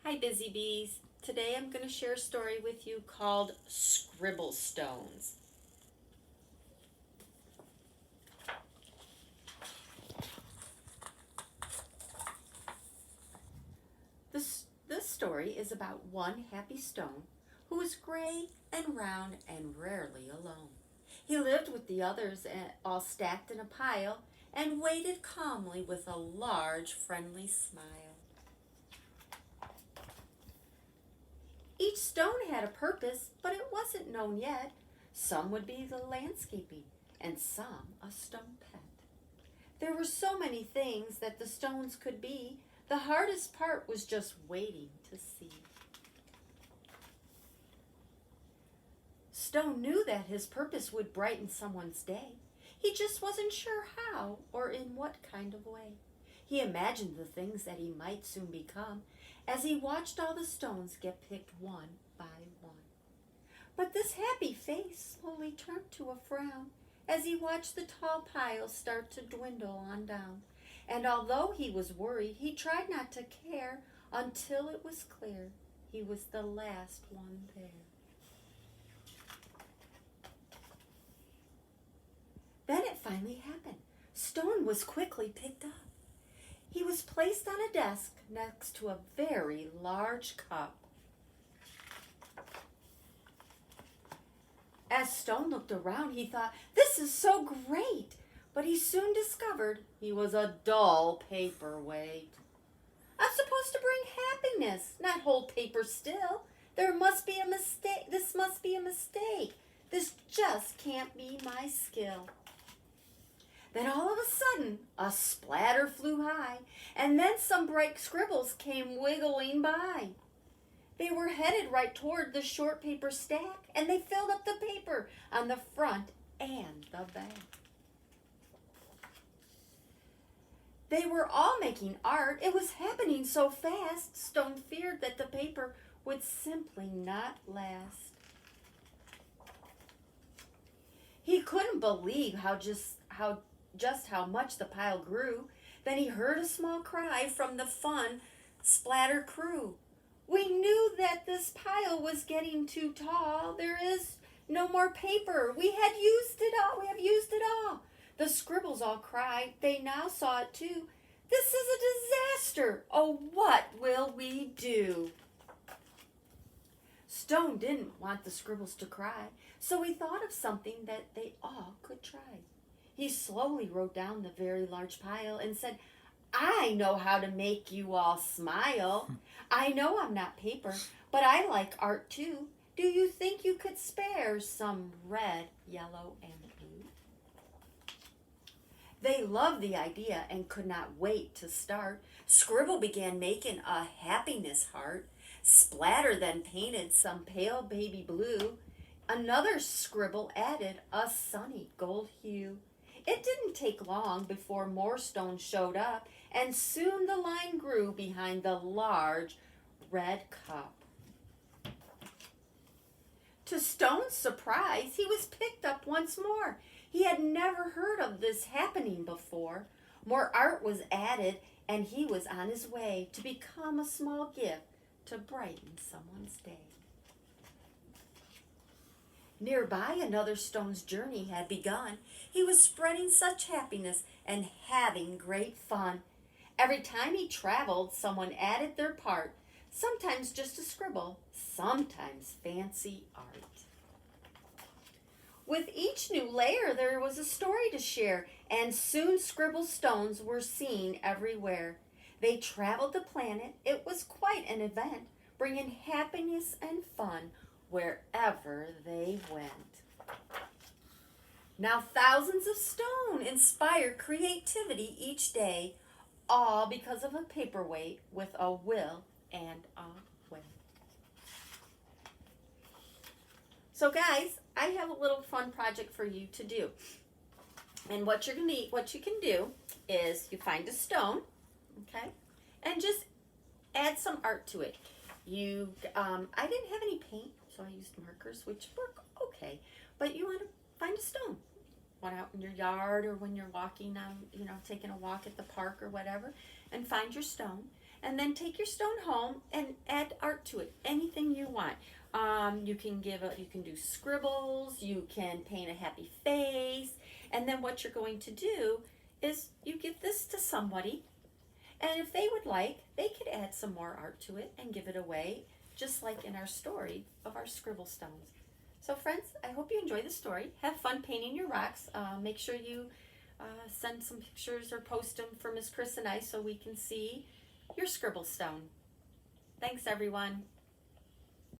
Hi, Busy Bees. Today I'm going to share a story with you called Scribble Stones. This story is about one happy stone who was gray and round and rarely alone. He lived with the others all stacked in a pile and waited calmly with a large friendly smile. Each stone had a purpose, but it wasn't known yet. Some would be the landscaping, and some a stone pet. There were so many things that the stones could be. The hardest part was just waiting to see. Stone knew that his purpose would brighten someone's day. He just wasn't sure how or in what kind of way. He imagined the things that he might soon become as he watched all the stones get picked one by one. But this happy face slowly turned to a frown as he watched the tall piles start to dwindle on down. And although he was worried, he tried not to care until it was clear he was the last one there. Then it finally happened. Stone was quickly picked up. He was placed on a desk next to a very large cup. As Stone looked around, he thought, "This is so great!" But he soon discovered he was a dull paperweight. "I'm supposed to bring happiness, not hold paper still. There must be a mistake. This must be a mistake. This just can't be my skill." Then all of a sudden, a splatter flew high, and then some bright scribbles came wiggling by. They were headed right toward the short paper stack, and they filled up the paper on the front and the back. They were all making art. It was happening so fast, Stone feared that the paper would simply not last. He couldn't believe just how much the pile grew. Then he heard a small cry from the fun splatter crew. "We knew that this pile was getting too tall. There is no more paper. We have used it all. The scribbles all cried. They now saw it too. "This is a disaster. Oh, what will we do?" Stone didn't want the scribbles to cry, so he thought of something that they all could try. He slowly wrote down the very large pile and said, "I know how to make you all smile. I know I'm not paper, but I like art too. Do you think you could spare some red, yellow, and blue?" They loved the idea and could not wait to start. Scribble began making a happiness heart. Splatter then painted some pale baby blue. Another scribble added a sunny gold hue. It didn't take long before more stones showed up, and soon the line grew behind the large red cup. To Stone's surprise, he was picked up once more. He had never heard of this happening before. More art was added, and he was on his way to become a small gift to brighten someone's day. Nearby, another stone's journey had begun. He was spreading such happiness and having great fun. Every time he traveled, someone added their part, sometimes just a scribble, sometimes fancy art. With each new layer, there was a story to share, and soon scribble stones were seen everywhere. They traveled the planet. It was quite an event, bringing happiness and fun wherever they went. Now thousands of stone inspire creativity each day, all because of a paperweight with a will and a way. So guys, I have a little fun project for you to do. And what you can do is you find a stone, okay, and just add some art to it. I didn't have any paint, so I used markers, which work okay. But you want to find a stone, one out in your yard or when you're walking on, taking a walk at the park or whatever, and find your stone. And then take your stone home and add art to it. Anything you want. You can do scribbles. You can paint a happy face. And then what you're going to do is you give this to somebody, and if they would like, they could add some more art to it and give it away, just like in our story of our scribble stones. So friends, I hope you enjoy the story. Have fun painting your rocks. Make sure you send some pictures or post them for Miss Chris and I so we can see your scribble stone. Thanks everyone.